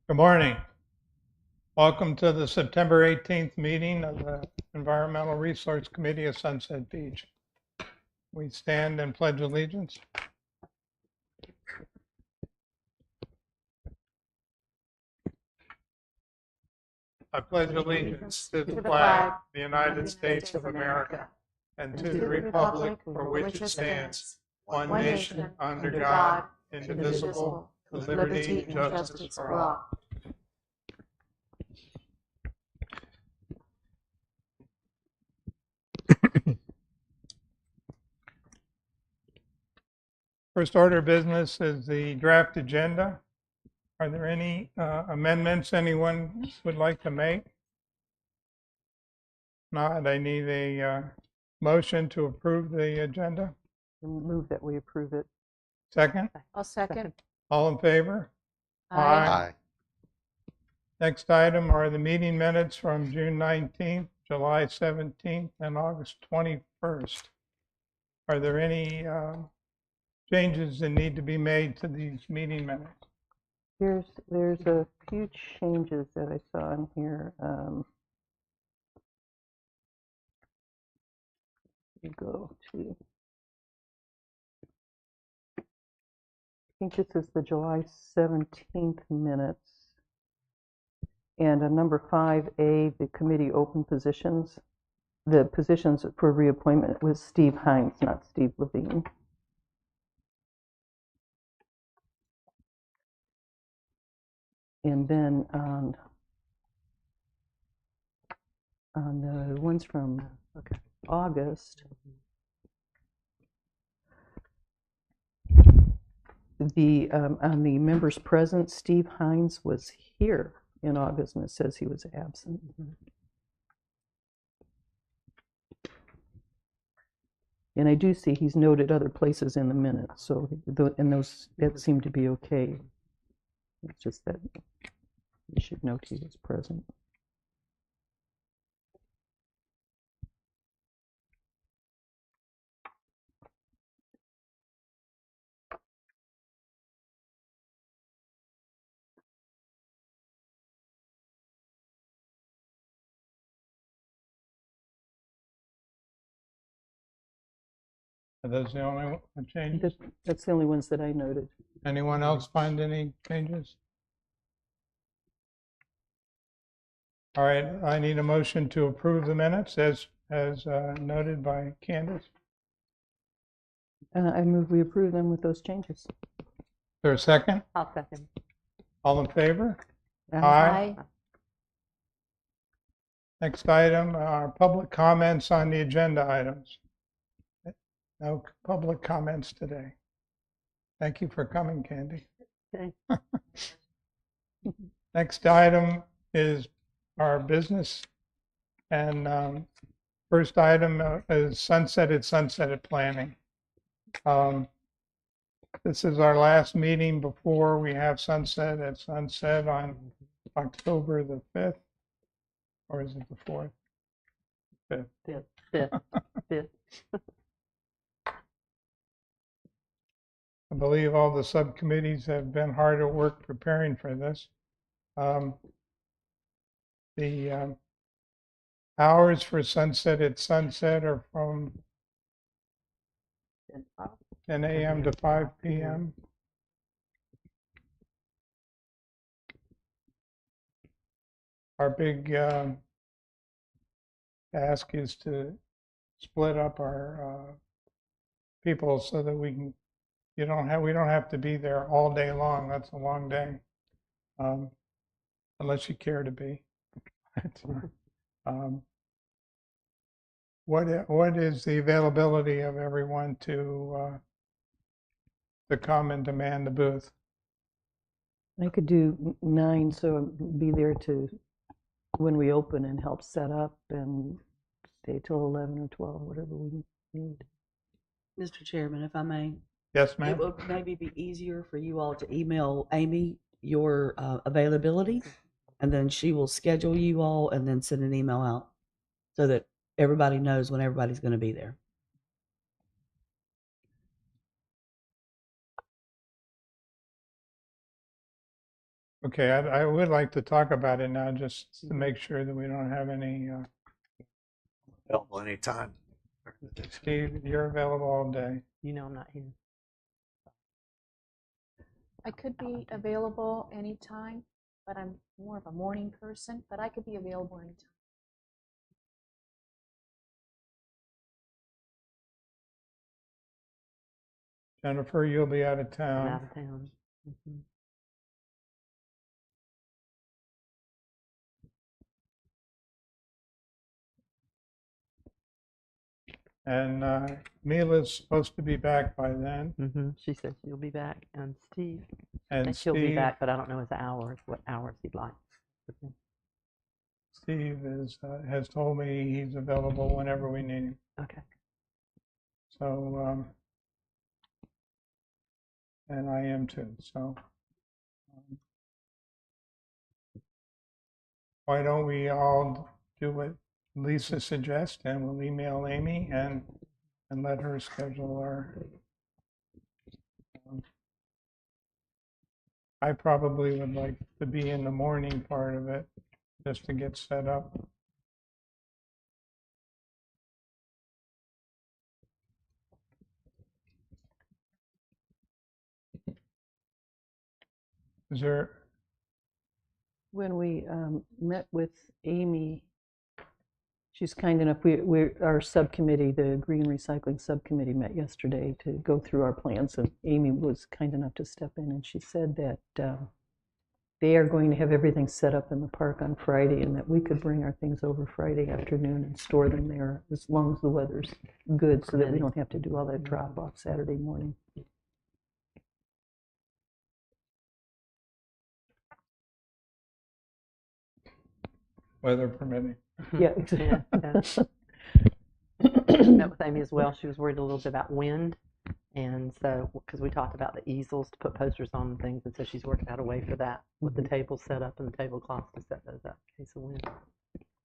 Good morning. Welcome to the September 18th meeting of the Environmental Resource Committee of Sunset Beach. We stand and pledge allegiance. I pledge allegiance to the flag of the United States of America and to the republic for which it stands, one nation under God, indivisible, with liberty and justice for all. First order of business is the draft agenda. Are there any amendments anyone would like to make? Not, I need a motion to approve the agenda. Move that we approve it. Second? I'll second. All in favor? Aye. Next item are the meeting minutes from June 19th, July 17th, and August 21st. Are there any changes that need to be made to these meeting minutes? There's a few changes that I saw in here. We go to, I think this is the July 17th minutes. And number 5A, the committee open positions. The positions for reappointment was Steve Hines, not Steve Levine. And then on the ones from August, on the members present, Steve Hines was here in August, and it says he was absent. And I do see he's noted other places in the minutes, so and those that seem to be okay. It's just that you should note he was present. Are those the only changes? That's the only ones that I noted. Anyone else find any changes? All right, I need a motion to approve the minutes as noted by Candace. I move we approve them with those changes. Is there a second? I'll second. All in favor? Aye. Next item are public comments on the agenda items. No public comments today. Thank you for coming, Candy. Okay. Next item is our business. And first item is sunsetted planning. This is our last meeting before we have sunset at sunset on October the 5th. Or is it the 4th? 5th. Fifth. I believe all the subcommittees have been hard at work preparing for this. The hours for sunset at sunset are from 10 a.m. to 5 p.m. Our big task is to split up our people so that we don't have to be there all day long. That's a long day, unless you care to be. What is the availability of everyone to come and demand the booth? I could do 9, so be there to when we open and help set up, and stay till 11 or 12, whatever we need. Mr. Chairman, if I may. Yes, ma'am. It would maybe be easier for you all to email Amy your availability, and then she will schedule you all and then send an email out so that everybody knows when everybody's going to be there. Okay, I would like to talk about it now, just to make sure that we don't have any, Available anytime. Steve, you're available all day. You know I'm not here. I could be available anytime, but I'm more of a morning person, but I could be available anytime. Jennifer, you'll be out of I'm town. out of town. Mhm. And Mila's supposed to be back by then. She said she'll be back, and Steve. And And she'll be Steve, back, but I don't know his hours, what hours he'd like. Steve has told me he's available whenever we need him. Okay. So, and I am too. So, why don't we all do what Lisa suggests, and we'll email Amy and let her schedule our. I probably would like to be in the morning part of it, just to get set up. Is there? When we met with Amy, she's kind enough, our subcommittee, the Green Recycling Subcommittee, met yesterday to go through our plans, and Amy was kind enough to step in, and she said that they are going to have everything set up in the park on Friday, and that we could bring our things over Friday afternoon and store them there as long as the weather's good, so that we don't have to do all that drop off Saturday morning. Weather permitting. Yeah, exactly. Met with Amy as well. She was worried a little bit about wind. And so, because we talked about the easels to put posters on and things, and so she's working out a way for that with the tables set up and the tablecloths to set those up in case of wind.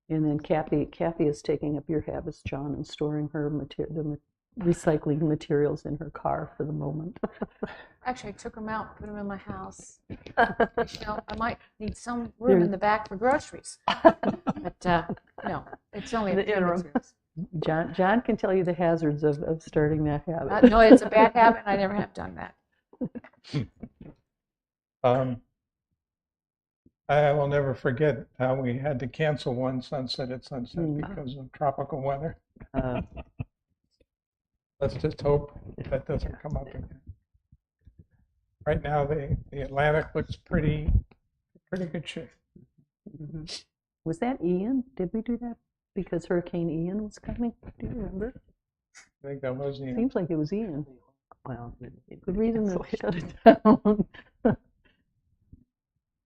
And then Kathy is taking up your habits, John, and storing her recycling materials in her car for the moment. Actually, I took them out, put them in my house. I might need some room in the back for groceries. But no, it's only The a few interim. materials. John can tell you the hazards of starting that habit. No, it's a bad habit, and I never have done that. I will never forget how we had to cancel one Sunset at Sunset because of tropical weather. Let's just hope that doesn't come up again. Right now, the Atlantic looks pretty good shape. Was that Ian? Did we do that because Hurricane Ian was coming? Do you remember? I think that was the. Seems like it was Ian. Well, Good reason to shut it down.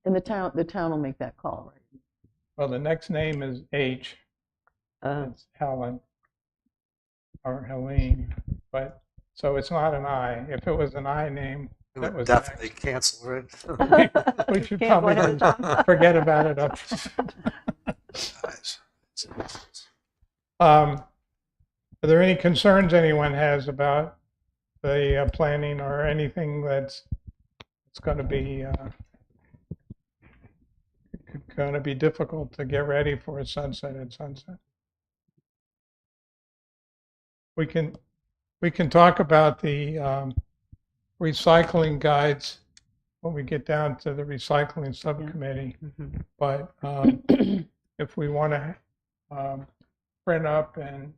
And the town will make that call, right? Well, the next name is H. It's Helen or Helene, but so it's not an I. If it was an I name, It that would was definitely cancel it. we should Cancel ahead of probably forget about it. Guys. Are there any concerns anyone has about the planning or anything that's going to be difficult to get ready for a Sunset at Sunset? We can talk about the recycling guides when we get down to the recycling subcommittee. But if we want to print up and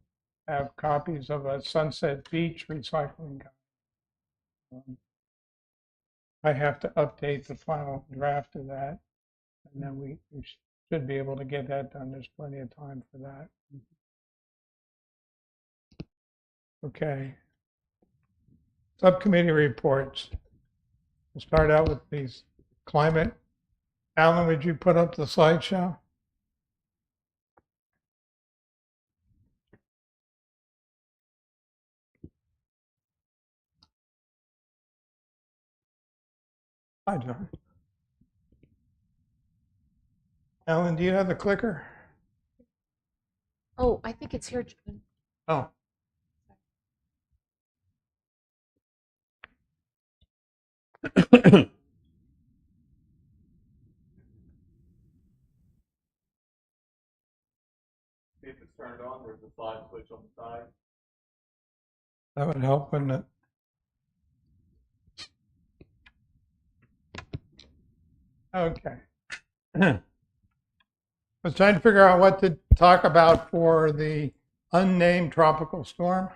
have copies of a Sunset Beach recycling guide, I have to update the final draft of that, and then we should be able to get that done. There's plenty of time for that. Okay. Subcommittee reports. We'll start out with these climate. Alan, would you put up the slideshow? Hi, John. Alan, do you have the clicker? Oh, I think it's here. Oh. See if it's turned on. There's a slide switch on the side. That would help, wouldn't it? Okay. I was trying to figure out what to talk about for the unnamed tropical storm,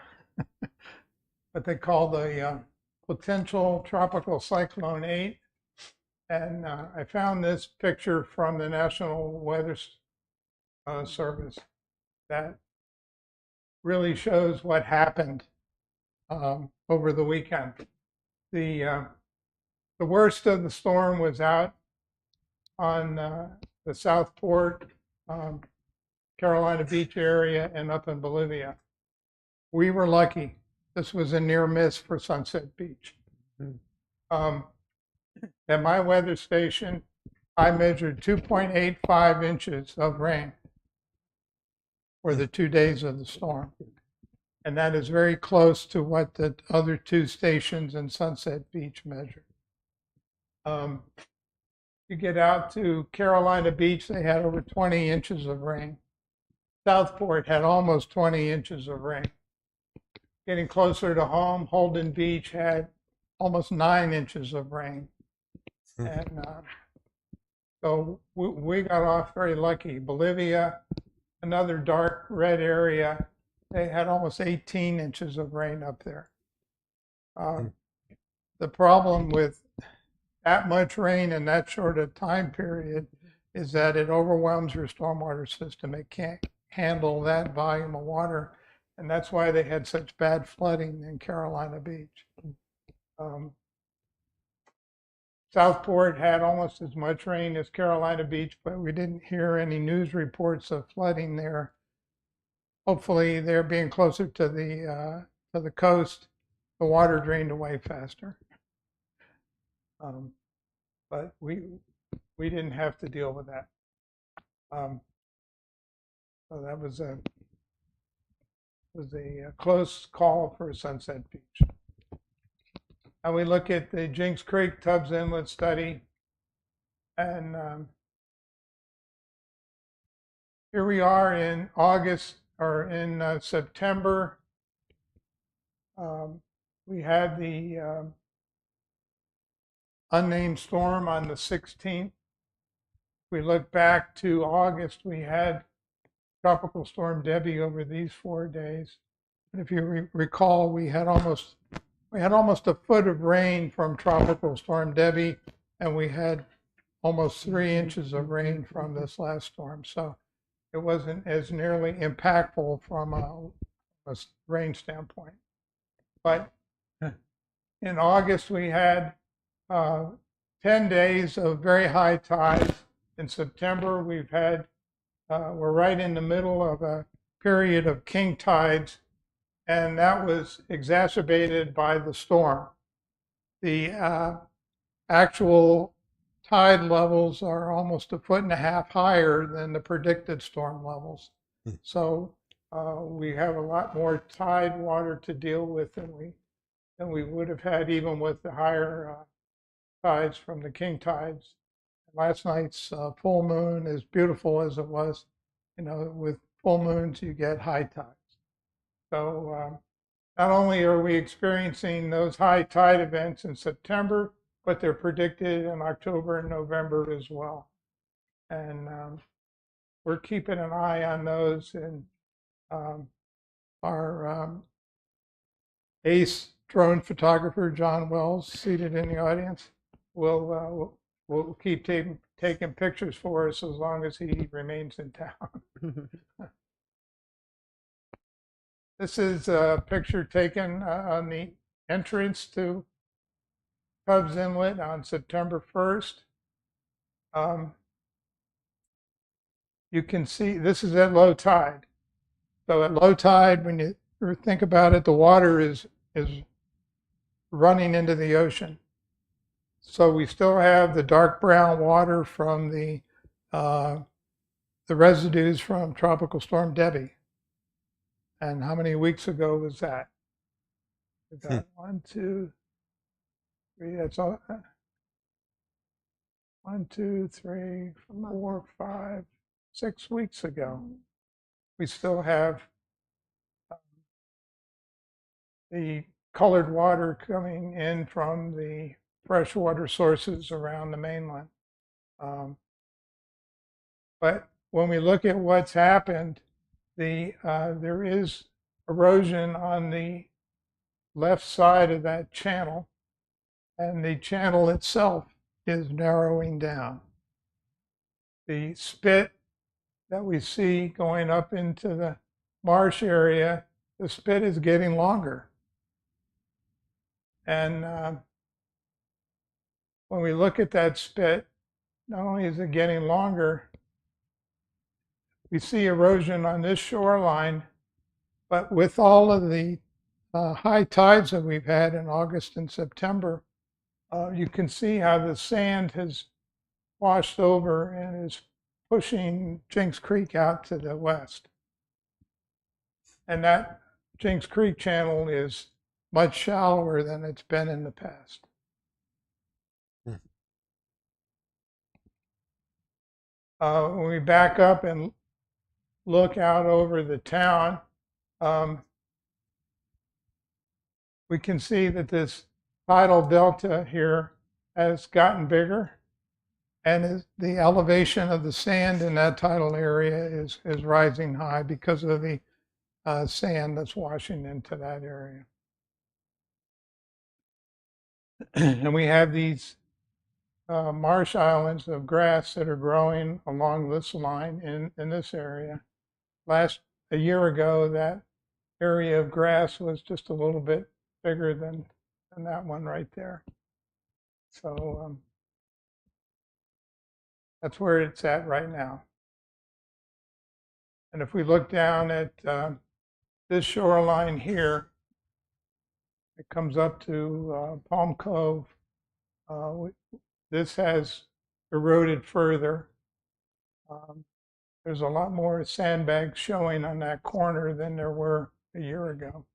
what they call the potential tropical cyclone 8. And I found this picture from the National Weather Service that really shows what happened over the weekend. The worst of the storm was out on the Southport, Carolina Beach area, and up in Bolivia. We were lucky. This was a near miss for Sunset Beach. At my weather station, I measured 2.85 inches of rain for the 2 days of the storm. And that is very close to what the other 2 stations in Sunset Beach measured. You get out to Carolina Beach, they had over 20 inches of rain. Southport had almost 20 inches of rain. Getting closer to home, Holden Beach had almost 9 inches of rain. And so we got off very lucky. Bolivia, another dark red area, they had almost 18 inches of rain up there. The problem with that much rain in that short a time period is that it overwhelms your stormwater system. It can't handle that volume of water, and that's why they had such bad flooding in Carolina Beach. Southport had almost as much rain as Carolina Beach, but we didn't hear any news reports of flooding there. Hopefully, they're being closer to the coast. The water drained away faster. But we didn't have to deal with that. So that was a close call for Sunset Beach. Now we look at the Jinks Creek Tubbs Inlet study, and here we are in August or in September. We had the unnamed storm on the 16th. We look back to August, we had Tropical Storm Debbie over these 4 days. And if you recall, we had almost a foot of rain from Tropical Storm Debbie, and we had almost 3 inches of rain from this last storm. So it wasn't as nearly impactful from a rain standpoint. But in August, we had 10 days of very high tides. In September, we're right in the middle of a period of king tides, and that was exacerbated by the storm. The actual tide levels are almost 1.5 feet higher than the predicted storm levels. So we have a lot more tide water to deal with than we would have had even with the higher tides from the king tides. Last night's full moon, as beautiful as it was, with full moons you get high tides. So not only are we experiencing those high tide events in September, but they're predicted in October and November as well. And we're keeping an eye on those, and our ace drone photographer, John Wells, seated in the audience, will keep taking pictures for us as long as he remains in town. This is a picture taken on the entrance to Tubbs Inlet on September 1st. You can see this is at low tide. So at low tide, when you think about it, the water is running into the ocean. So we still have the dark brown water from the residues from Tropical Storm Debbie. And how many weeks ago was that? We got 1, 2, 3. That's all. 1, 2, 3, 4, 5, 6 weeks ago. we still have the colored water coming in from the freshwater sources around the mainland. But when we look at what's happened, there is erosion on the left side of that channel, and the channel itself is narrowing down. The spit that we see going up into the marsh area, the spit is getting longer. And when we look at that spit, not only is it getting longer, we see erosion on this shoreline, but with all of the high tides that we've had in August and September, you can see how the sand has washed over and is pushing Jinks Creek out to the west. And that Jinks Creek channel is much shallower than it's been in the past. When we back up and look out over the town, we can see that this tidal delta here has gotten bigger, and the elevation of the sand in that tidal area is rising high because of the sand that's washing into that area. And we have these marsh islands of grass that are growing along this line in this area. A year ago, that area of grass was just a little bit bigger than that one right there. So that's where it's at right now. And if we look down at this shoreline here, it comes up to Palm Cove. This has eroded further. There's a lot more sandbags showing on that corner than there were a year ago.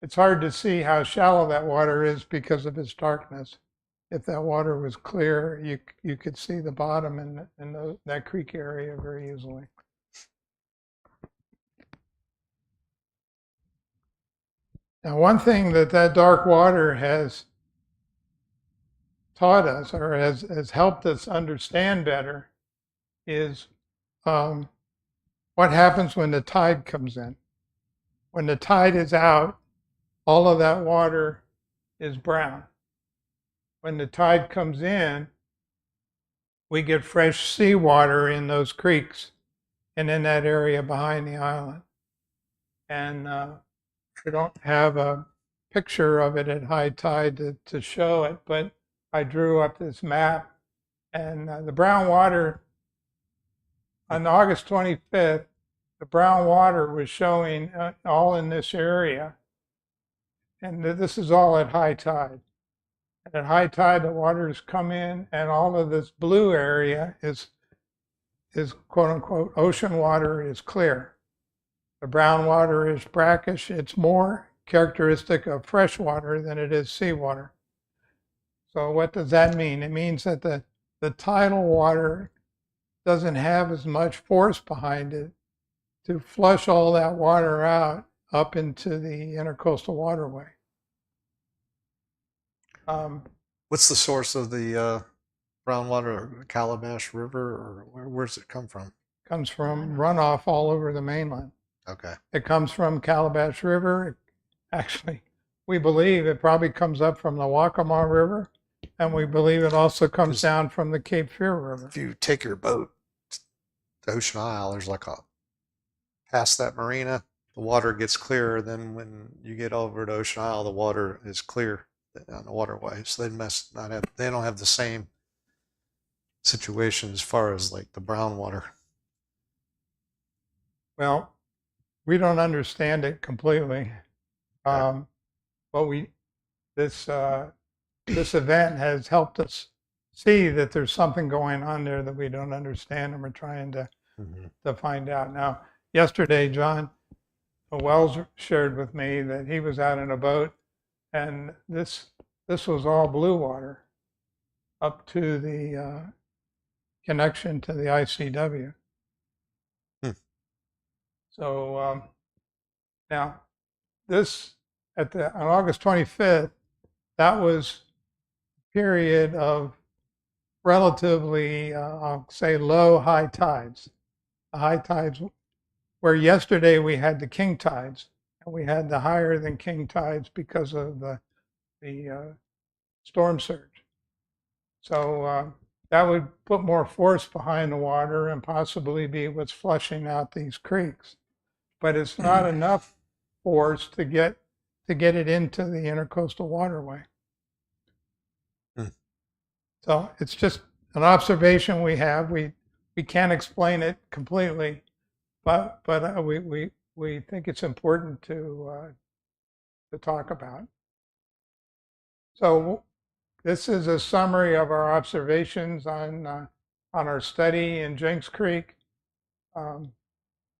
It's hard to see how shallow that water is because of its darkness. If that water was clear, you could see the bottom in that creek area very easily. Now, one thing that dark water has taught us, or has helped us understand better, is what happens when the tide comes in. When the tide is out, all of that water is brown. When the tide comes in, we get fresh seawater in those creeks and in that area behind the island. And we don't have a picture of it at high tide to show it, but I drew up this map, and the brown water on August 25th, the brown water was showing all in this area. And this is all at high tide. And at high tide, the waters come in, and all of this blue area is quote unquote ocean water, is clear. The brown water is brackish. It's more characteristic of fresh water than it is seawater. So what does that mean? It means that the tidal water doesn't have as much force behind it to flush all that water out up into the intercoastal waterway. What's the source of the brown water? Calabash River, or where's it come from? Comes from runoff all over the mainland. Okay. It comes from Calabash River. Actually, we believe it probably comes up from the Waccamaw River, and we believe it also comes down from the Cape Fear River. If you take your boat to Ocean Isle, there's like past that marina, the water gets clearer. Then when you get over to Ocean Isle, the water is clear on the waterway. So they don't have the same situation as far as like the brown water. Well, we don't understand it completely. But this event has helped us see that there's something going on there that we don't understand, and we're trying to find out. Now, yesterday, John Wells shared with me that he was out in a boat, and this was all blue water up to the connection to the ICW. So now this on August 25th, that was a period of relatively, I'll say, low high tides. The high tides, where yesterday we had the king tides, and we had the higher than king tides because of the storm surge. So that would put more force behind the water and possibly be what's flushing out these creeks. But it's not enough force to get it into the intercoastal waterway. So it's just an observation we have. We can't explain it completely, but we think it's important to talk about. So this is a summary of our observations on our study in Jenks Creek.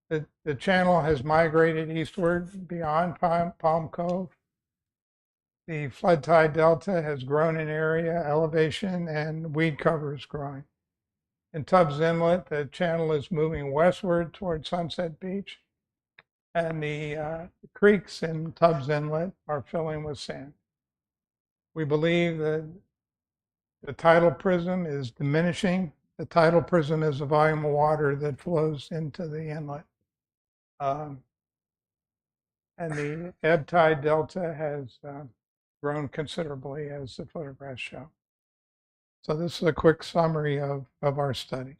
The channel has migrated eastward beyond Palm Cove. The flood tide delta has grown in area, elevation, and weed cover is growing. In Tubbs Inlet, the channel is moving westward toward Sunset Beach, and the creeks in Tubbs Inlet are filling with sand. We believe that the tidal prism is diminishing. The tidal prism is the volume of water that flows into the inlet. And the ebb tide delta has grown considerably, as the photographs show. So this is a quick summary of our study.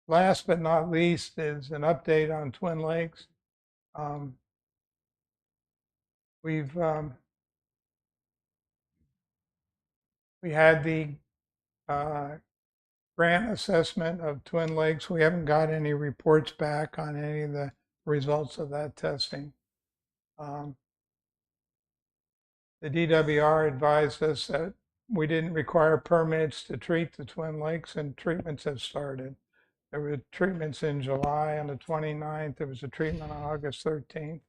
Last but not least is an update on Twin Lakes. We had the grant assessment of Twin Lakes. We haven't got any reports back on any of the results of that testing. The DWR advised us that we didn't require permits to treat the Twin Lakes, and treatments have started. There were treatments in July on the 29th. There was a treatment on August 13th.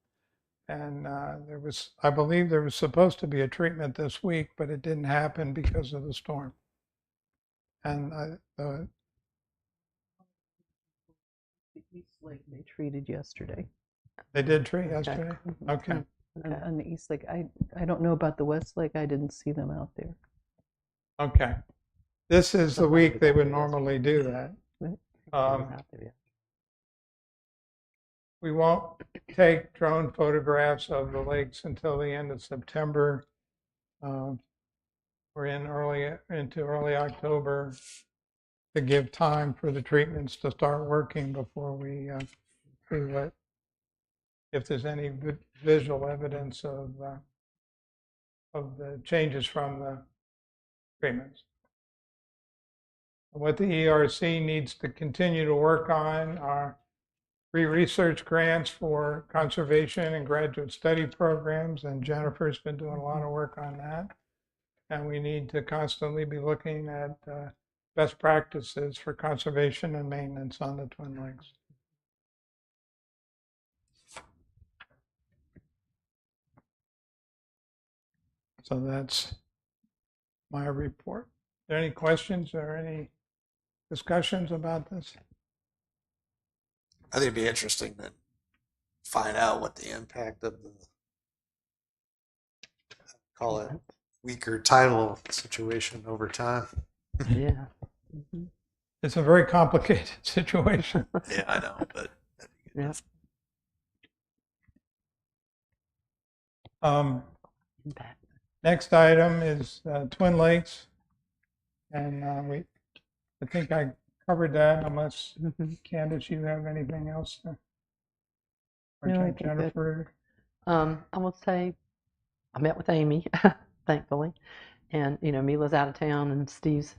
And I believe there was supposed to be a treatment this week, but it didn't happen because of the storm. And The East Lake they treated yesterday. they did treat yesterday? Okay. On the East Lake, I don't know about the West Lake. I didn't see them out there. Okay. This is the week they would normally do that. We won't take drone photographs of the lakes until the end of September. We're into early October to give time for the treatments to start working before we see if there's any visual evidence of the changes from the treatments. What the ERC needs to continue to work on are free research grants for conservation and graduate study programs, and Jennifer's been doing a lot of work on that. And we need to constantly be looking at best practices for conservation and maintenance on the Twin Lakes. So that's my report. Are there any questions or any discussions about this? I think it'd be interesting to find out what the impact of the, call it, weaker tidal situation over time. Yeah. It's a very complicated situation. Yeah, I know, but Yeah. Impact. Next item is Twin Lakes, and I think I covered that, unless Candace, you have anything else? Or No, I think that- Jennifer? I will say, I met with Amy, thankfully, and Mila's out of town and Steve's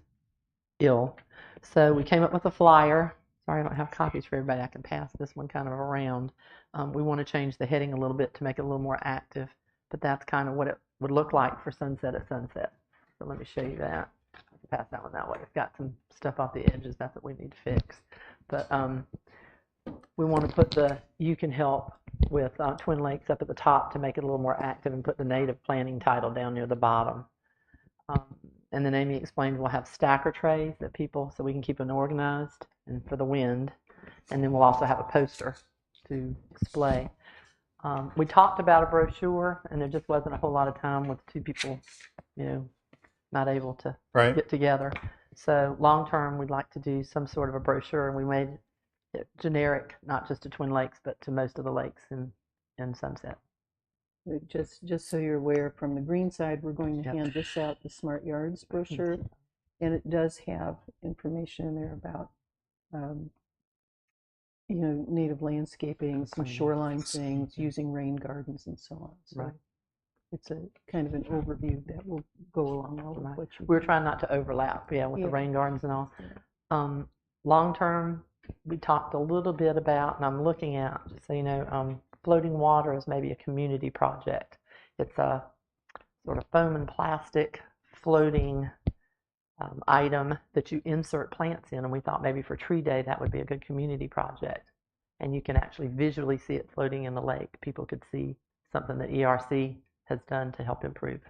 ill, so we came up with a flyer. Sorry, I don't have copies for everybody. I can pass this one kind of around. We want to change the heading a little bit to make it a little more active, but that's kind of what it would look like for Sunset at Sunset. So let me show you that. I can pass that one that way. It's got some stuff off the edges. That's what we need to fix. But we want to put the "You Can Help" with Twin Lakes up at the top to make it a little more active, and put the native planning title down near the bottom. And then Amy explained we'll have stacker trays that people, so we can keep them organized and for the wind. And then we'll also have a poster to display. We talked about a brochure, and there just wasn't a whole lot of time with two people, not able to Right. get together. So long term, we'd like to do some sort of a brochure, and we made it generic, not just to Twin Lakes, but to most of the lakes in Sunset. Just so you're aware, from the green side, we're going to Yep. hand this out, the Smart Yards brochure, and it does have information in there about, native landscaping, some shoreline things, using rain gardens, and so on. So Right. it's a kind of an overview that will go along well with Right. what you. We were trying not to overlap, with Yeah. the rain gardens and all. Long term, we talked a little bit about, and I'm looking at, just so you know, floating water is maybe a community project. It's a sort of foam and plastic floating item that you insert plants in, and we thought maybe for Tree Day that would be a good community project. And you can actually visually see it floating in the lake. People could see something that ERC has done to help improve.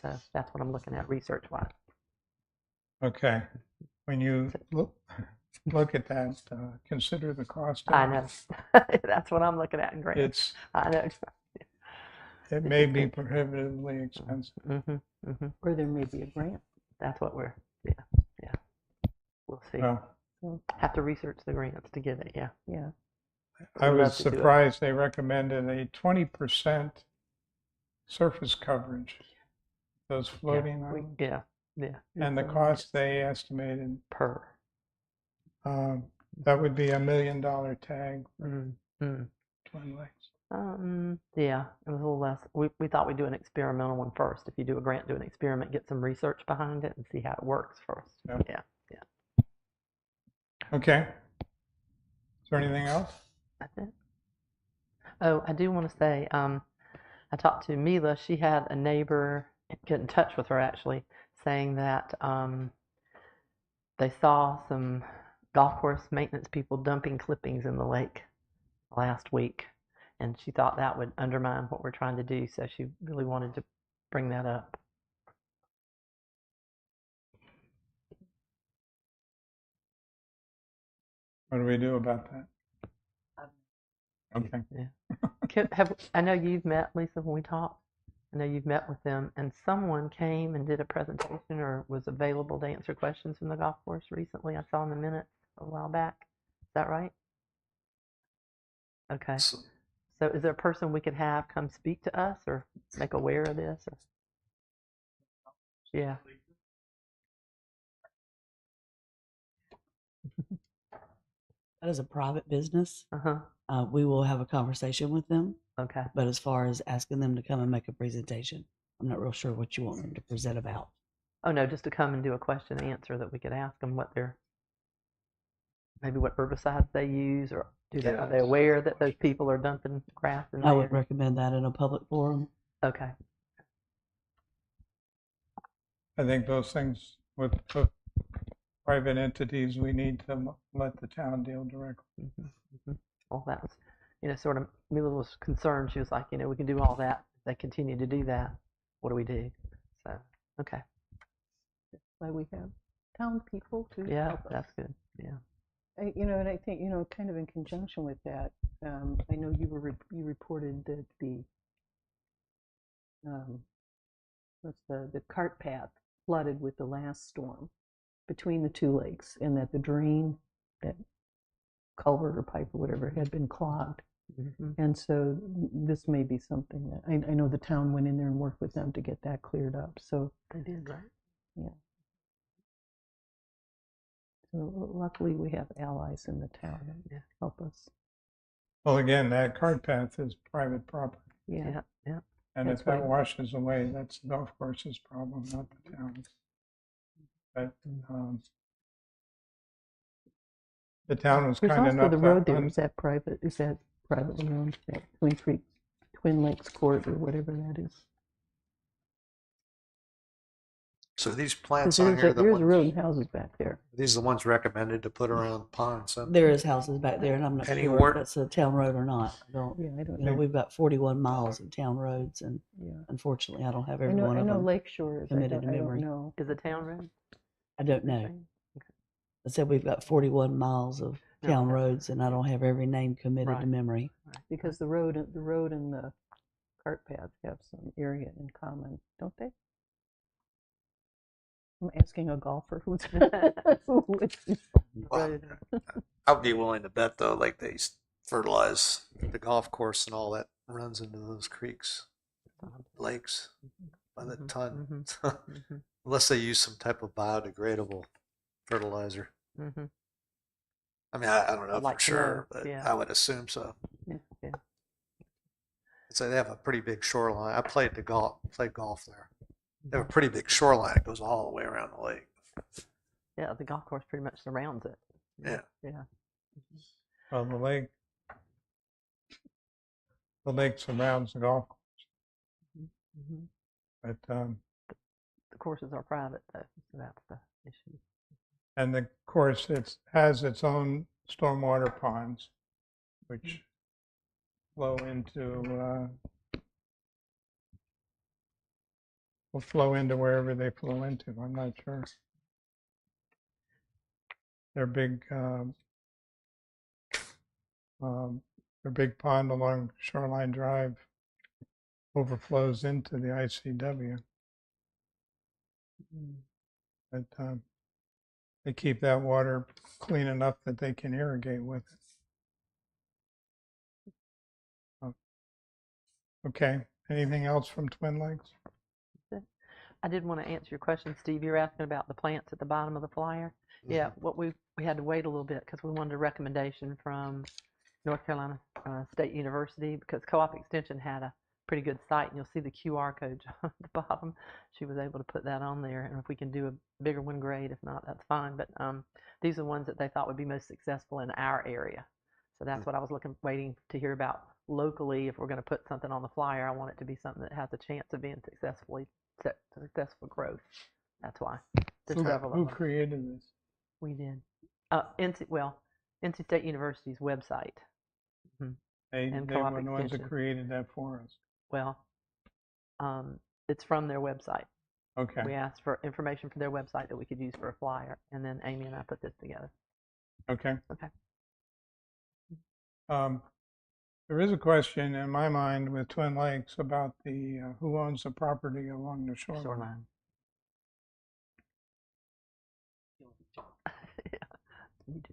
So that's what I'm looking at research-wise. Okay. When you look at that, consider the cost. I know. That's what I'm looking at in grants. I know. It may be prohibitively expensive. Or there may be a grant. That's what we're, we'll see. Well, Have to research the grants to get it, yeah. I We'd was love to do it. surprised they recommended a 20% surface coverage, those floating islands. Yeah. And the cost they estimated, Per. that would be $1 million tag for Mm-hmm. Twin Lakes. Yeah, it was a little less. We thought we'd do an experimental one first. If you do a grant, do an experiment, get some research behind it, and see how it works first. Yeah. Yeah. Okay. Is there anything else? That's it. Oh, I do want to say, I talked to Mila. She had a neighbor get in touch with her actually, saying that they saw some golf course maintenance people dumping clippings in the lake last week, and she thought that would undermine what we're trying to do. So she really wanted to bring that up. What do we do about that? Okay. I know you've met, Lisa, when we talked. I know you've met with them, and someone came and did a presentation or was available to answer questions from the golf course recently. I saw in the minutes a while back. Is that right? Okay. So is there a person we could have come speak to us or make aware of this? Or? Yeah. That is a private business. Uh-huh. We will have a conversation with them. Okay. But as far as asking them to come and make a presentation, I'm not real sure what you want them to present about. Oh, no, just to come and do a question and answer that we could ask them maybe what herbicides they use, or are they aware that those people are dumping grass in there? I would recommend that in a public forum. Okay. I think those things with private entities, we need to let the town deal directly. Well, that was, sort of, Mila was concerned. She was like, we can do all that. If they continue to do that, what do we do? So, okay. That's why we have town people to Yeah, help us. that's good. Yeah. And I think, kind of in conjunction with that, I know you reported that the cart path flooded with the last storm between the two lakes, and that the drain, that culvert or pipe or whatever, had been clogged. And so this may be something that I know the town went in there and worked with them to get that cleared up. So They did, right? yeah. So luckily we have allies in the town that help us. Well, again, that cart path is private property. Yeah. And That's if that right. washes away, that's the golf course's problem, not the town's. But the town was There's kind also enough. the road there. Is that privately owned? That Twin Lakes Court or whatever that is. So these 'Cause plants on here, there's a road and houses back there. these are the ones recommended to put around ponds. Huh? There is houses back there, and I'm not Any sure more- if that's a town road or not. I don't. Yeah, I don't You know, know. we've got 41 miles of town roads, and Yeah. unfortunately, I don't have I every know, one I of know them. Lakeshore is, I committed don't, to I don't memory. know. Is it town road? I don't you're know. saying? I said we've got 41 miles of No, town no. roads, and I don't have every name committed to Right. memory. Right. Because the road and the cart path have some area in common, don't they? I'm asking a golfer who's who would know. Well, Road. I'd be willing to bet though, like they fertilize the golf course and all that runs into those creeks, lakes by the ton. Mhm. Unless they use some type of biodegradable fertilizer. Mhm. I mean, I don't know I'd like for to know, sure, but yeah. I would assume so. Yeah. Yeah. So they have a pretty big shoreline. I played golf there. They have a pretty big shoreline. It goes all the way around the lake. Yeah, the golf course pretty much surrounds it. Yeah. Yeah. Well, the lake surrounds the golf course, Hmm. but, The courses are private though, so that's the issue. and the course has its own stormwater ponds, which flow into, will flow into wherever they flow into. I'm not sure. Their big, their big pond along Shoreline Drive overflows into the ICW. But they keep that water clean enough that they can irrigate with it. Oh. Okay. Anything else from Twin Lakes? I did want to answer your question, Steve. You were asking about the plants at the bottom of the flyer. Yeah, what we had to wait a little bit because we wanted a recommendation from North Carolina State University because Co-op Extension had a pretty good site, and you'll see the QR code at the bottom. She was able to put that on there, and if we can do a bigger one, great. If not, that's fine. But these are the ones that they thought would be most successful in our area. So that's what I was waiting to hear about locally. If we're going to put something on the flyer, I want it to be something that has a chance of being successful growth. That's why. There's several Who of them. created this? We did. NC State University's website. They And were Co-op the ones that Extension. created that for us. Well, it's from their website. Okay. We asked for information from their website that we could use for a flyer, and then Amy and I put this together. Okay. Okay. There is a question in my mind with Twin Lakes about the who owns the property along the shoreline. Shoreline. Yeah, we do.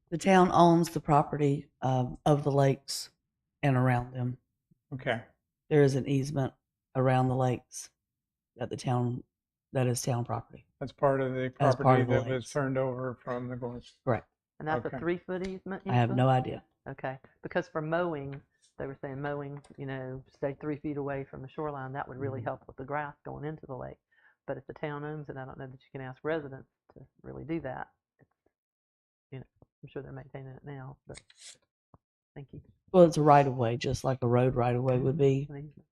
The town owns the property of the lakes and around them. Okay. There is an easement around the lakes that is town property. That's part of the As part property of the that was lakes. turned over from the gorge. Correct. And that's Okay. a 3-foot easement? I have no idea. Okay, because for mowing, they were saying mowing, stay 3 feet away from the shoreline. That would really help with the grass going into the lake. But if the town owns it, I don't know that you can ask residents to really do that. I'm sure they're maintaining it now, but thank you. Well, it's a right of way, just like a road right of way would be. An easement.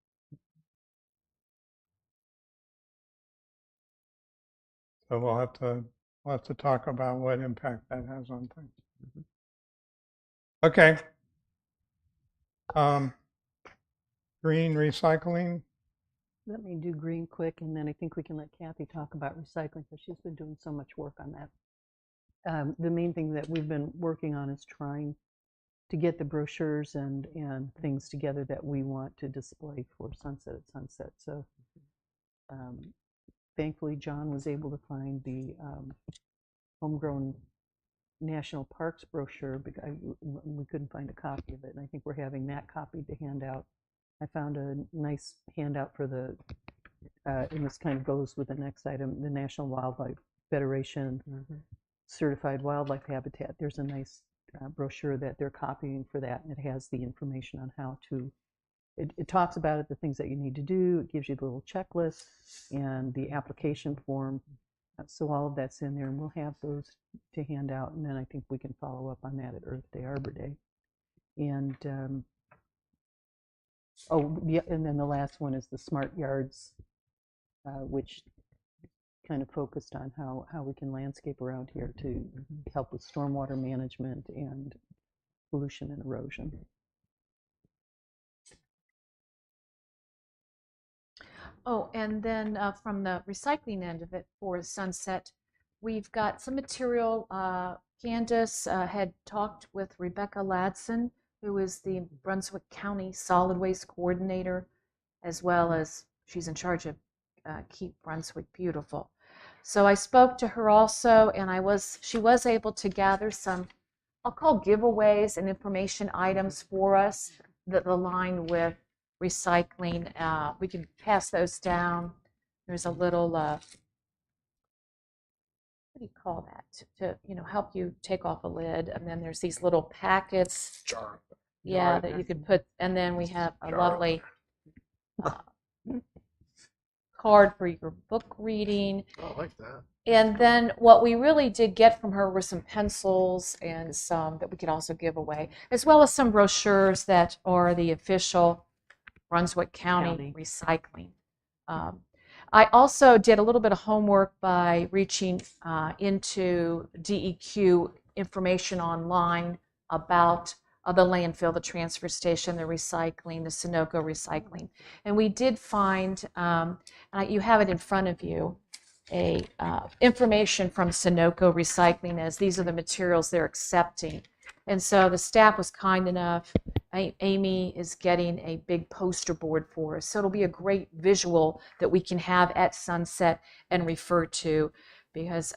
So we'll have to talk about what impact that has on things. Okay. Green recycling. Let me do green quick, and then I think we can let Kathy talk about recycling because she's been doing so much work on that. The main thing that we've been working on is trying to get the brochures and things together that we want to display for Sunset at Sunset. So thankfully, John was able to find the homegrown national parks brochure, but we couldn't find a copy of it, and I think we're having that copied to hand out. I found a nice handout for the, and this kind of goes with the next item, the National Wildlife Federation Certified Wildlife Habitat. There's a nice brochure that they're copying for that, and it has the information on how to, it talks about it, the things that you need to do, it gives you the little checklist and the application form. So all of that's in there, and we'll have those to hand out, and then I think we can follow up on that at Earth Day, Arbor Day. And and then the last one is the Smart Yards, which kind of focused on how we can landscape around here to help with stormwater management and pollution and erosion. Oh, and then from the recycling end of it for Sunset, we've got some material. Candace had talked with Rebecca Ladson, who is the Brunswick County Solid Waste Coordinator, as well as she's in charge of Keep Brunswick Beautiful. So I spoke to her also, and she was able to gather some, I'll call giveaways and information items for us that align with recycling. We can pass those down. There's a little, what do you call that? To help you take off a lid. And then there's these little packets. Jar. Yeah, that you could put. And then we have a lovely card for your book reading. Oh, I like that. And then what we really did get from her were some pencils and some that we could also give away, as well as some brochures that are the official Brunswick County recycling. I also did a little bit of homework by reaching into DEQ information online about the landfill, the transfer station, the recycling, the Sunoco recycling. And we did find, you have it in front of you, information from Sunoco Recycling, as these are the materials they're accepting. And so the staff was kind enough. Amy is getting a big poster board for us. So it'll be a great visual that we can have at Sunset and refer to, because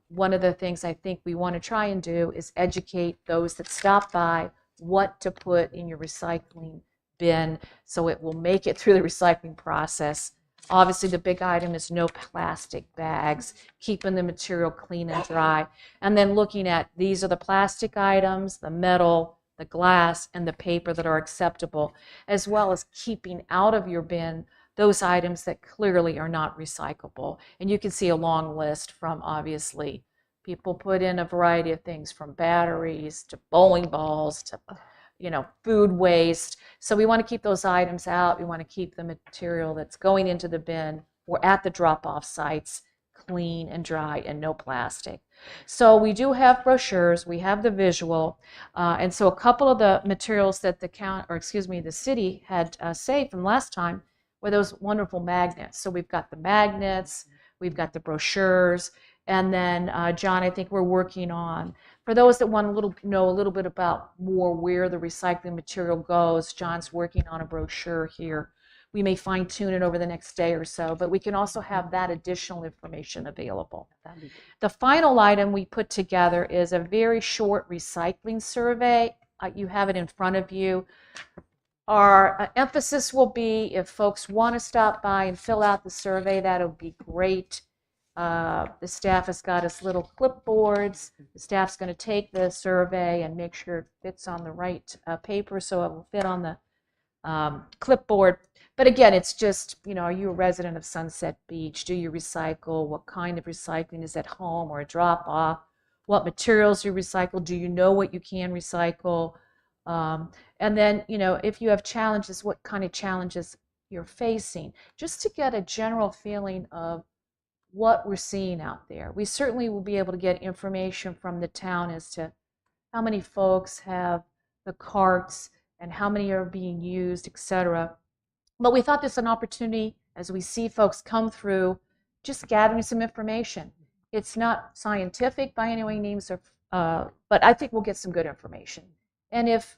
one of the things I think we want to try and do is educate those that stop by what to put in your recycling bin so it will make it through the recycling process. Obviously, the big item is no plastic bags, keeping the material clean and dry, and then looking at these are the plastic items, the metal, the glass, and the paper that are acceptable, as well as keeping out of your bin those items that clearly are not recyclable. And you can see a long list from, obviously, people put in a variety of things from batteries to bowling balls to food waste. So we want to keep those items out. We want to keep the material that's going into the bin or at the drop-off sites clean and dry and no plastic. So we do have brochures. We have the visual. And so a couple of the materials that the city had saved from last time were those wonderful magnets. So we've got the magnets, we've got the brochures, and then John, I think we're working on, for those that want to know a little bit about more where the recycling material goes, John's working on a brochure here. We may fine tune it over the next day or so, but we can also have that additional information available. The final item we put together is a very short recycling survey. You have it in front of you. Our emphasis will be, if folks want to stop by and fill out the survey, that'll be great. The staff has got us little clipboards. The staff's going to take the survey and make sure it fits on the right paper so it will fit on the clipboard. But again, it's just, are you a resident of Sunset Beach? Do you recycle? What kind of recycling is at home or a drop-off? What materials you recycle? Do you know what you can recycle? And then, if you have challenges, what kind of challenges you're facing, just to get a general feeling of what we're seeing out there. We certainly will be able to get information from the town as to how many folks have the carts and how many are being used, etc. But we thought this was an opportunity, as we see folks come through, just gathering some information. It's not scientific by any means, but I think we'll get some good information. And if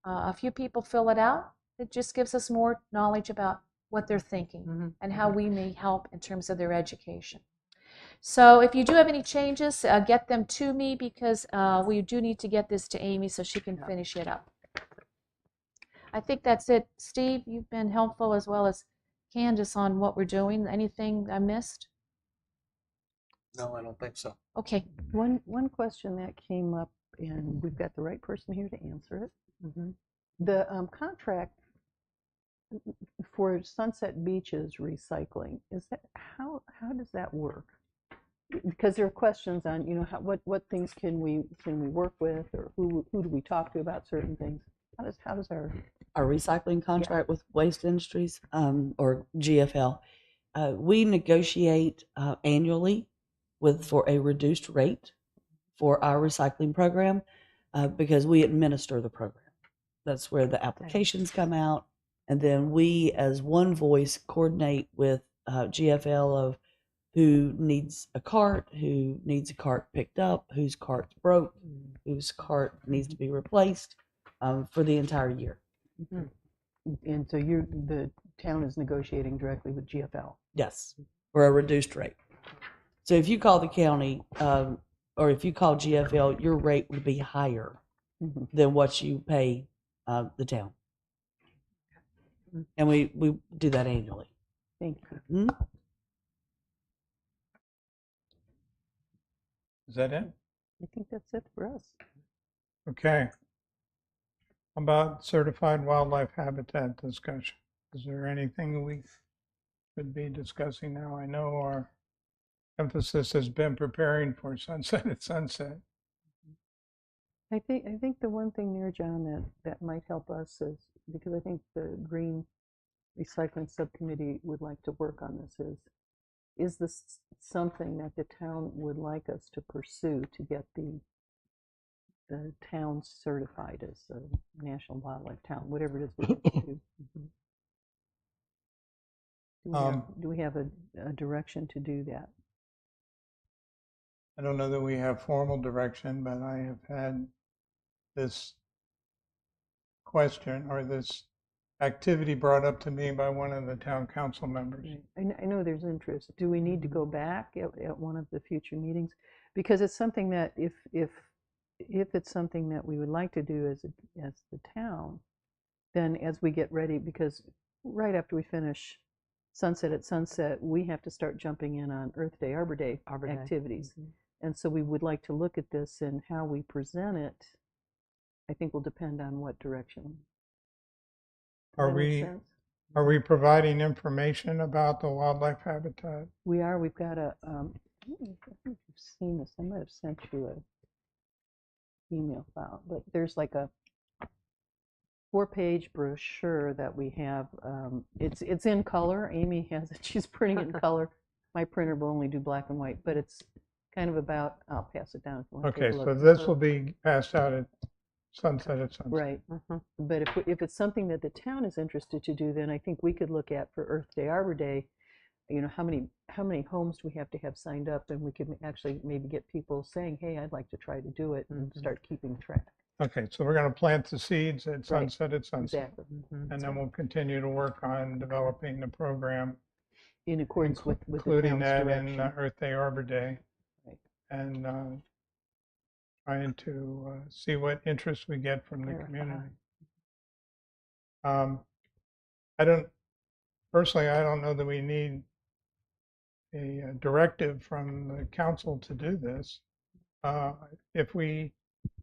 a few people fill it out, it just gives us more knowledge about what they're thinking and how we may help in terms of their education. So if you do have any changes, get them to me, because we do need to get this to Amy so she can finish it up. I think that's it. Steve, you've been helpful, as well as Candace, on what we're doing. Anything I missed? No, I don't think so. Okay. One question that came up, and we've got the right person here to answer it. The contract for Sunset Beach's recycling, how does that work? Because there are questions on what things can we work with, or who do we talk to about certain things? How does our Our recycling contract with Waste Industries, or GFL, We negotiate annually for a reduced rate for our recycling program because we administer the program. That's where the applications come out. And then we, as one voice, coordinate with GFL of who needs a cart, who needs a cart picked up, whose cart's broke, whose cart needs to be replaced for the entire year. And so the town is negotiating directly with GFL. Yes, for a reduced rate. So if you call the county or if you call GFL, your rate would be higher than what you pay the town. And we do that annually. Thank you. Is that it? I think that's it for us. Okay. How about certified wildlife habitat discussion? Is there anything we could be discussing now? I know our emphasis has been preparing for sunset at sunset. I think the one thing there, John, that might help us is, because I think the Green Recycling Subcommittee would like to work on this, is this something that the town would like us to pursue to get the town certified as a national wildlife town, whatever it is we have to do. Do we have a direction to do that? I don't know that we have formal direction, but I have had this question or this activity brought up to me by one of the town council members. I know there's interest. Do we need to go back at one of the future meetings? Because it's something that if it's something that we would like to do as the town, then as we get ready, because right after we finish Sunset at Sunset, we have to start jumping in on Earth Day, Arbor Day activities. And so we would like to look at this, and how we present it, I think, will depend on what direction. Are we providing information about the wildlife habitat? We are. We've got a, I don't know if you've seen this. I might have sent you an email file, but there's like a 4-page brochure that we have. It's in color. Amy has it. She's printing it in color. My printer will only do black and white, but it's kind of about, I'll pass it down if you want to take Okay, a so look. this will be passed out at sunset at sunset. Right. But if it's something that the town is interested to do, then I think we could look at for Earth Day, Arbor Day, how many homes do we have to have signed up, and we could actually maybe get people saying, hey, I'd like to try to do it, and start keeping track. Okay, so we're going to plant the seeds at sunset at sunset. Exactly. And then we'll continue to work on developing the program, In accordance with the including town's that direction. in Earth Day, Arbor Day. Right. And trying to see what interest we get from the community. Personally, I don't know that we need a directive from the council to do this. If we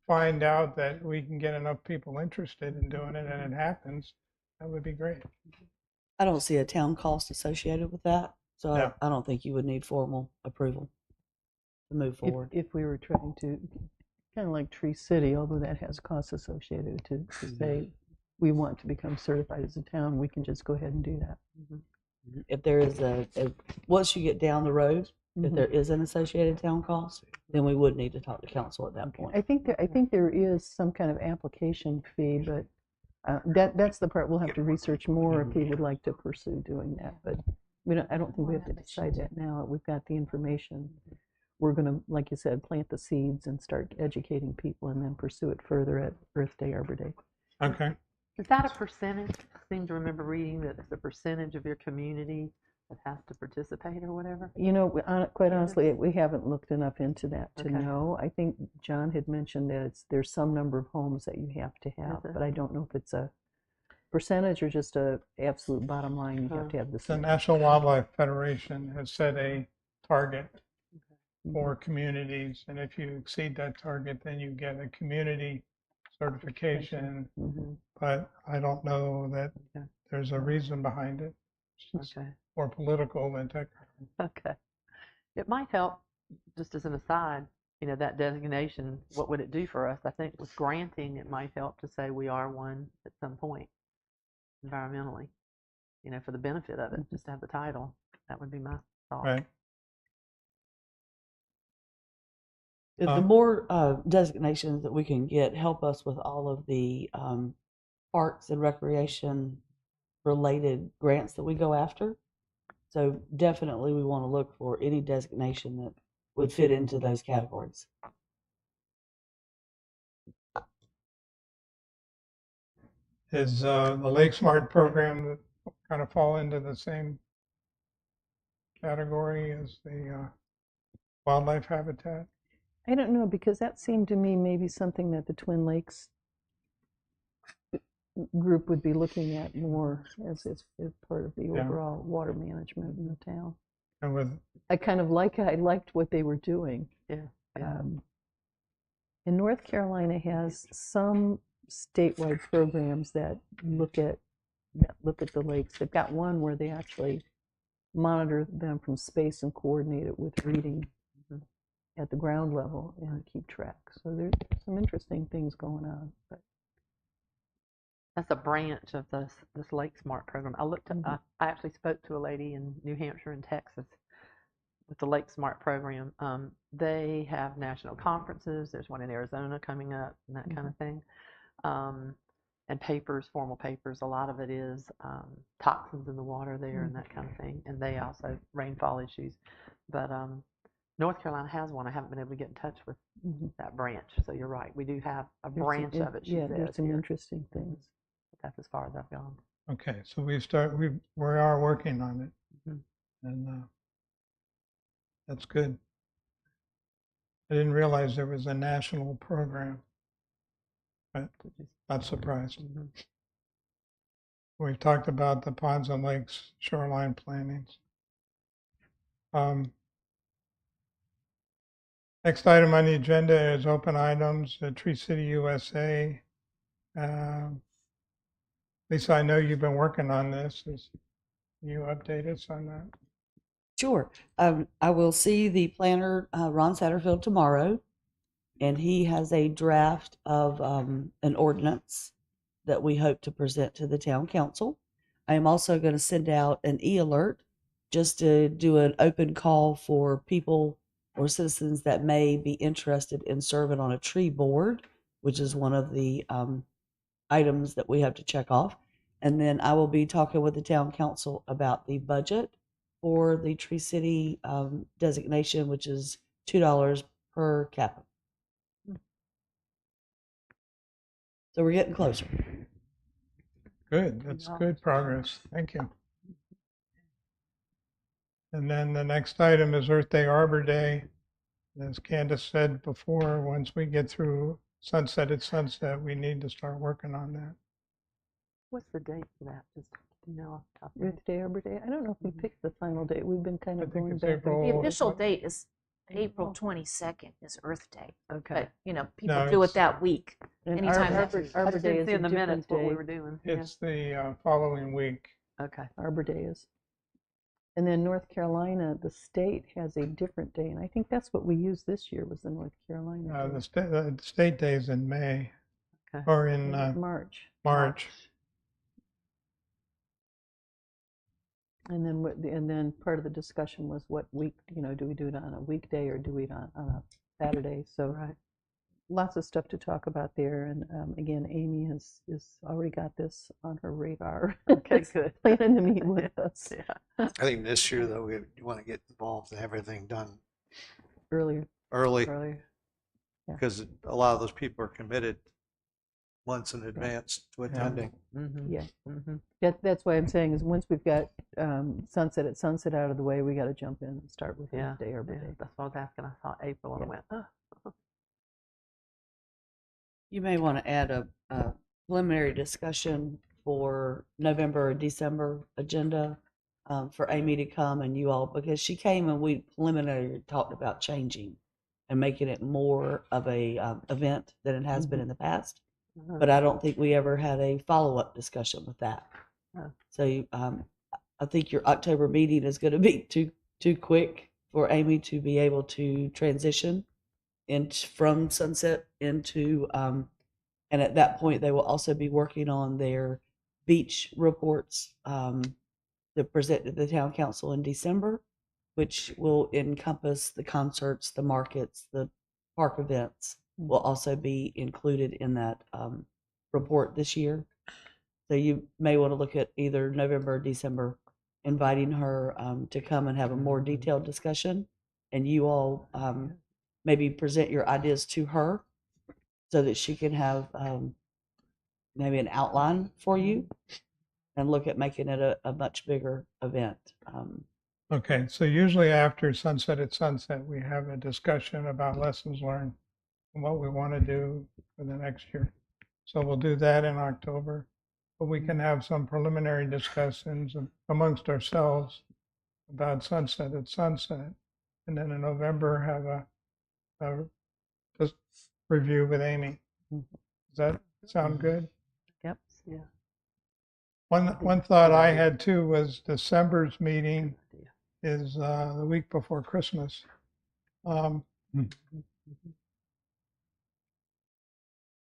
find out that we can get enough people interested in doing it and it happens, that would be great. I don't see a town cost associated with that, so No. I don't think you would need formal approval to move forward. If we were trying to, kind of like Tree City, although that has costs associated to say we want to become certified as a town, we can just go ahead and do that. If there is once you get down the road, if there is an associated town cost, then we would need to talk to council at that point. I think there is some kind of application fee, but that's the part we'll have to research more if we would like to pursue doing that. But I don't think we have to decide that now. We've got the information. We're going to, like you said, plant the seeds and start educating people, and then pursue it further at Earth Day, Arbor Day. Okay. Is that a percentage? I seem to remember reading that it's a percentage of your community that has to participate or whatever. Quite honestly, we haven't looked enough into that to Okay. know. I think John had mentioned that there's some number of homes that you have to have, Is it? but I don't know if it's a percentage or just a absolute bottom line. You have to have this. The National Wildlife Federation has set a target for communities, and if you exceed that target, then you get a community certification. But I don't know that there's a reason behind it. It's just Okay. more political than technical. Okay. It might help, just as an aside, that designation, what would it do for us? I think with granting, it might help to say we are one at some point, environmentally, for the benefit of it, just to have the title. That would be my thought. Right. The more designations that we can get help us with all of the parks and recreation related grants that we go after. So definitely we want to look for any designation that would fit into those categories. Is the Lake Smart program kind of fall into the same category as the wildlife habitat? I don't know, because that seemed to me maybe something that the Twin Lakes group would be looking at more as part of the Yeah. overall water management in the town. And with I liked what they were doing. Yeah. Yeah. And North Carolina has some statewide programs that look at the lakes. They've got one where they actually monitor them from space and coordinate it with reading at the ground level and keep track. So there's some interesting things going on. But That's a branch of this Lake Smart program. I actually spoke to a lady in New Hampshire and Texas with the Lake Smart program. They have national conferences. There's one in Arizona coming up and that kind of thing. And papers, formal papers. A lot of it is toxins in the water there and that kind of thing. And they also rainfall issues. But North Carolina has one. I haven't been able to get in touch with that branch. So you're right. We do have a branch of it. Yeah, there's some interesting things. That's as far as I've gone. Okay, so we are working on it, and that's good. I didn't realize there was a national program, but not surprised. We've talked about the ponds and lakes shoreline plannings. Next item on the agenda is open items, Tree City USA. Lisa, I know you've been working on this. Can you update us on that? Sure. I will see the planner, Ron Satterfield, tomorrow, and he has a draft of an ordinance that we hope to present to the town council. I am also going to send out an e-alert just to do an open call for people or citizens that may be interested in serving on a tree board, which is one of the items that we have to check off. And then I will be talking with the town council about the budget for the Tree City designation, which is $2 per capita. So we're getting closer. Good, that's good progress. Thank you. And then the next item is Earth Day, Arbor Day. As Candace said before, once we get through sunset at sunset, we need to start working on that. What's the date for that? Just off the top of your head. Earth Day, Arbor Day. I don't know if we picked the final date. We've been kind I of think going it's back. April. The official date is April 22nd is Earth Day. Okay. But, people No, do it it's- that week. And Anytime Arbor, that- Arbor I just Day didn't is see a in the minutes different what we day. were doing. It's the following week. Yeah. Okay. Arbor Day is. And then North Carolina, the state has a different day, and I think that's what we used this year was the North Carolina day. The state day is in May, Okay. or in March. March. And then part of the discussion was what week, do we do it on a weekday or do we on a Saturday? So Right. lots of stuff to talk about there. And again, Amy has already got this on her radar. Okay, good. Planning to meet with us Yeah. I think this year, though, we want to get involved and have everything done earlier. early Earlier. Yeah. because a lot of those people are committed months in advance to attending. Mm-hmm. Yeah. Mm-hmm. That's why I'm saying is once we've got sunset at sunset out of the way, we got to jump in and start with Yeah. Earth Day, Arbor Day. That's what I was asking. I saw April and I went, oh. You may want to add a preliminary discussion for November or December agenda for Amy to come and you all, because she came and we preliminarily talked about changing and making it more of a event than it has been in the past. But I don't think we ever had a follow-up discussion with that. Oh. So I think your October meeting is going to be too quick for Amy to be able to transition from sunset into, and at that point they will also be working on their beach reports to present to the town council in December, which will encompass the concerts, the markets, the park events will also be included in that report this year. So you may want to look at either November or December, inviting her to come and have a more detailed discussion, and you all maybe present your ideas to her so that she can have maybe an outline for you and look at making it a much bigger event. Okay, so usually after Sunset at Sunset, we have a discussion about lessons learned and what we want to do for the next year. So we'll do that in October, but we can have some preliminary discussions amongst ourselves about Sunset at Sunset. And then in November, have a just review with Amy. Does that sound good? Yep. Yeah. One thought I had too was December's meeting is the week before Christmas.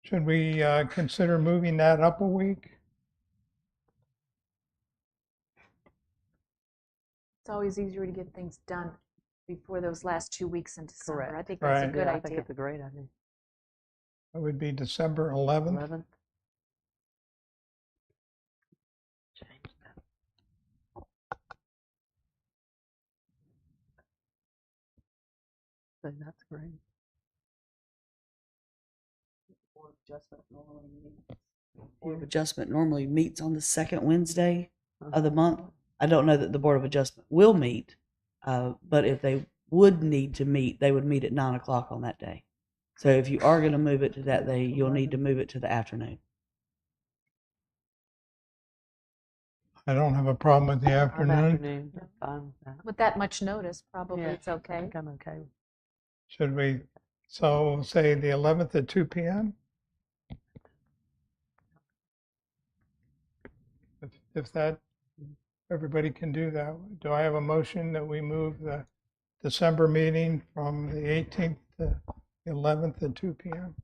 Should we consider moving that up a week? It's always easier to get things done before those last 2 weeks in December. Correct. I think that's a Right. good I think idea. it's a great idea. That would be December 11th. 11th. Change that. So that's great. Board of Adjustment normally meets on the second Wednesday of the month. I don't know that the Board of Adjustment will meet, but if they would need to meet, they would meet at 9 o'clock on that day. So if you are going to move it to that day, you'll need to move it to the afternoon. I don't have a problem with the afternoon. Afternoon. Fine with that. With that much notice, probably Yeah, it's I okay. think I'm okay. Should we, so say the 11th at 2 p.m.? If that, everybody can do that. Do I have a motion that we move the December meeting from the 18th to the 11th at 2 p.m.?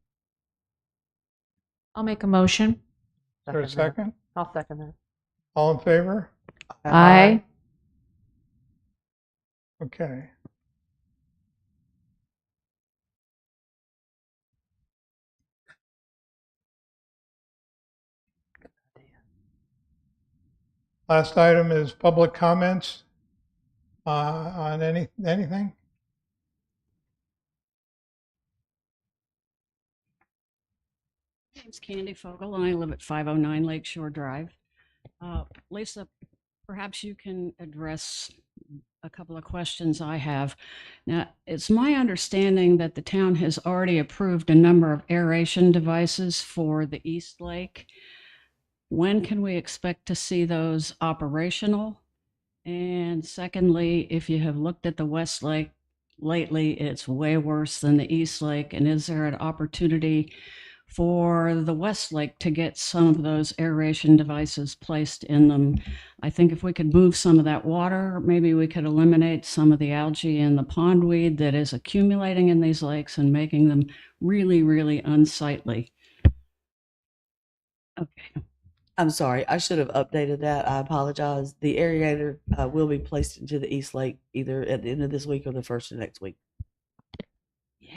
I'll make a motion. Is there a second? I'll second that. All in favor? Aye. Okay. Last item is public comments on anything. My name's Candy Fogel, and I live at 509 Lakeshore Drive. Lisa, perhaps you can address a couple of questions I have. Now, it's my understanding that the town has already approved a number of aeration devices for the East Lake. When can we expect to see those operational? And secondly, if you have looked at the West Lake lately, it's way worse than the East Lake. And is there an opportunity for the West Lake to get some of those aeration devices placed in them? I think if we could move some of that water, maybe we could eliminate some of the algae and the pondweed that is accumulating in these lakes and making them really, really unsightly. Okay. I'm sorry, I should have updated that. I apologize. The aerator will be placed into the East Lake either at the end of this week or the first of next week.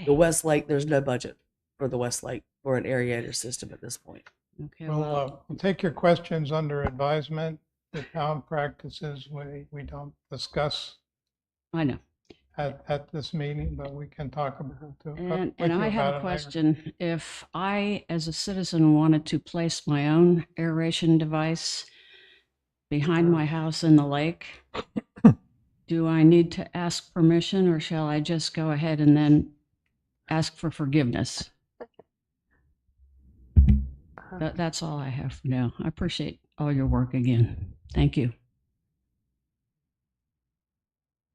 The West Lake, there's no budget for the West Lake for an aerator system at this point. Okay. We'll take your questions under advisement. The town practices we don't discuss I know. at this meeting, but we can talk about it. And I have a question. If I, as a citizen, wanted to place my own aeration device behind my house in the lake, do I need to ask permission, or shall I just go ahead and then ask for forgiveness? That's all I have for now. I appreciate all your work again. Thank you.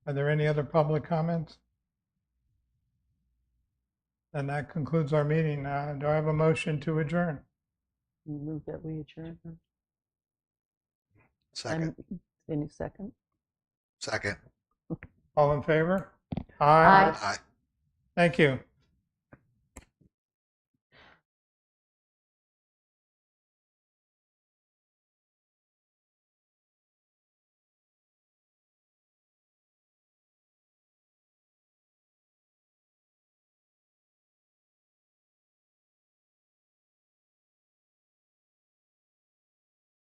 Are there any other public comments? And that concludes our meeting. Do I have a motion to adjourn? Move that we adjourn. Second. Any second? Second. All in favor? Aye. Aye. Thank you.